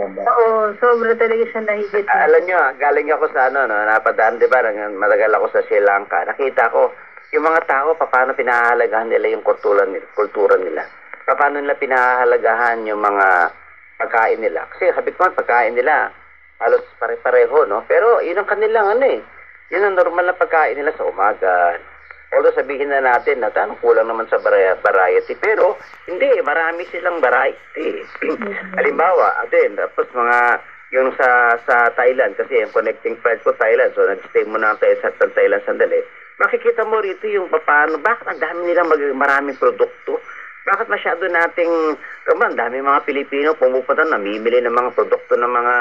ganda. Oo, sobra talaga siya nahigit. Alam nyo, galing ako sa ano, no, napadaan, di ba, matagal ako sa Sri Lanka. Nakita ko, yung mga tao, paano pinahahalagahan nila yung kultura nila. Paano nila pinahahalagahan yung mga pagkain nila. Kasi sabi ko, pagkain nila, halos pare-pareho, no? Pero yun ang kanilang ano eh. Yun ang normal na pagkain nila sa umaga. Although sabihin na natin na kulang naman sa variety. Pero hindi, marami silang variety. Halimbawa, atin, tapos mga yung sa Thailand, kasi yung connecting flight ko Thailand, so nag-stay muna tayo sa Thailand sandali. Makikita mo rito yung paano, bakit ang dami nilang maraming produkto? Bakit masyado nating, ang dami mga Pilipino pumupunta, namimili ng mga produkto ng mga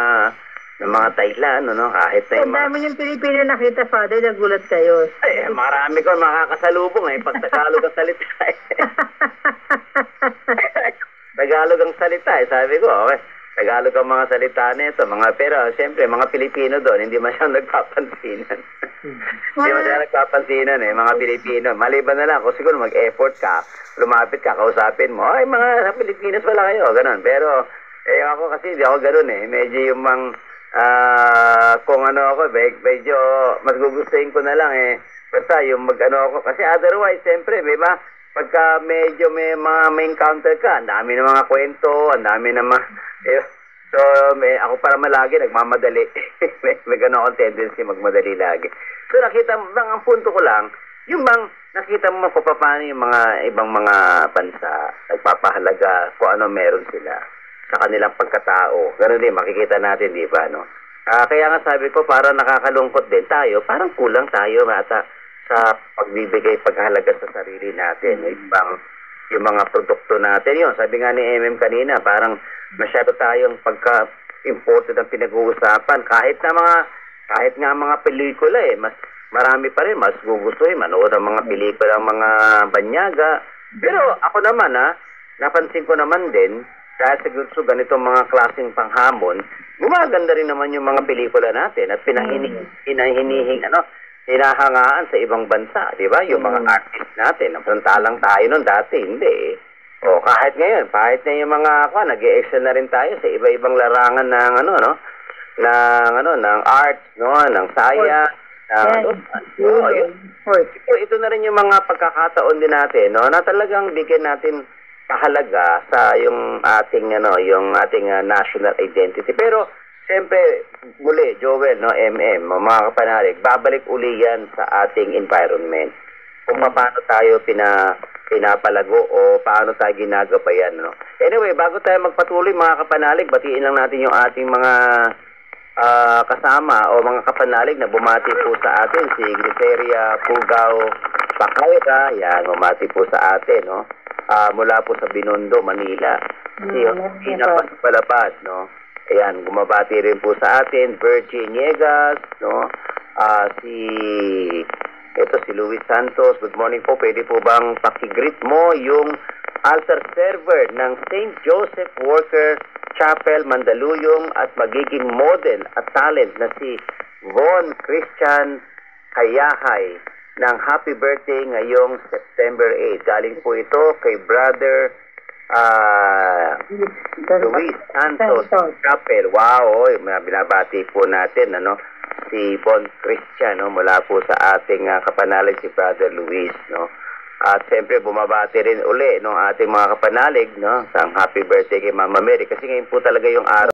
Thailand, no? Kahit na yung dami yung Pilipino nakita, Father, nagulat kayo. Ay, marami ko makakasalubong eh, pag Tagalog ang salita eh. Tagalog ang salita eh, sabi ko, okay, Tagalog ang mga salita nito, pero siyempre, mga Pilipino doon, hindi masyadong nagpapansinan. Hindi masyadong nagpapansinan eh, mga Pilipino. Maliban na lang, kung siguro mag-effort ka, lumapit ka, kausapin mo, ay, mga Pilipinas pala kayo, ganun. Pero, ako kasi, hindi ako ganun eh, medyo yung kung ano ako, medyo mas gugustuhin ko na lang eh. Basta yung mag-ano ako. Kasi otherwise, siyempre, pagka medyo may encounter ka, ang dami ng mga kwento, ang dami ng mga... so, ako para malagi, nagmamadali. may gano'n akong tendency magmadali lagi. So, nakita mo, ang punto ko lang, yung nakita mo paano yung mga ibang mga bansa, nagpapahalaga kung ano meron sila sa kanilang pagkatao. Ganun din, makikita natin, di ba, no? Kaya nga sabi ko, parang nakakalungkot din tayo, parang kulang tayo mata sa pagbibigay paghalaga sa sarili natin. Yung mga produkto natin. Yun, sabi nga ni MM kanina, parang masyado tayong pagka-imported ang pinag-uusapan. Kahit nga mga pelikula eh, mas marami pa rin, mas gugustuhin, manood ang mga pelikula, ang mga banyaga. Pero ako naman napansin ko naman din, dahil siguro ganitong mga klaseng panghamon, gumaganda rin naman yung mga pelikula natin at hinahangaan sa ibang bansa, di ba? Yung mga artists natin, samantalang tayo nun dati, hindi. O kahit ngayon, kahit na yung mga nag-e-excel na rin tayo sa iba-ibang larangan ng ng arts, ng science, ito na rin yung mga pagkakataon din natin, na talagang bigyan natin kahalaga sa yung ating national identity. Pero siyempre muli Joel, MM, mga kapanalig, babalik uli yan sa ating environment. Kung paano tayo pinapalago o paano tayo ginagabayan, Anyway, bago tayo magpatuloy mga kapanalig, batiin lang natin yung ating mga kasama o mga kapanalig na bumati po sa atin, si Gliceria Pugao Pacayra, yan, bumati po sa atin, mula po sa Binondo, Manila. Si Hina Paspalapad, ayan, gumabati rin po sa atin, Virgin Niegas, si Luis Santos, good morning po, pwede po bang pakigreet mo yung altar server ng St. Joseph Worker Chapel, Mandaluyong at magiging model at talent na si Von Christian Kayahay ng happy birthday ngayong September 8. Galing po ito kay Brother Luis Santos Chapel. Wow, binabati po natin si Bon Christian mula po sa ating kapanalig si Brother Luis, At siyempre bumabati rin uli ating mga kapanalig, sa happy birthday kay Mama Mary kasi ngayon po talaga yung araw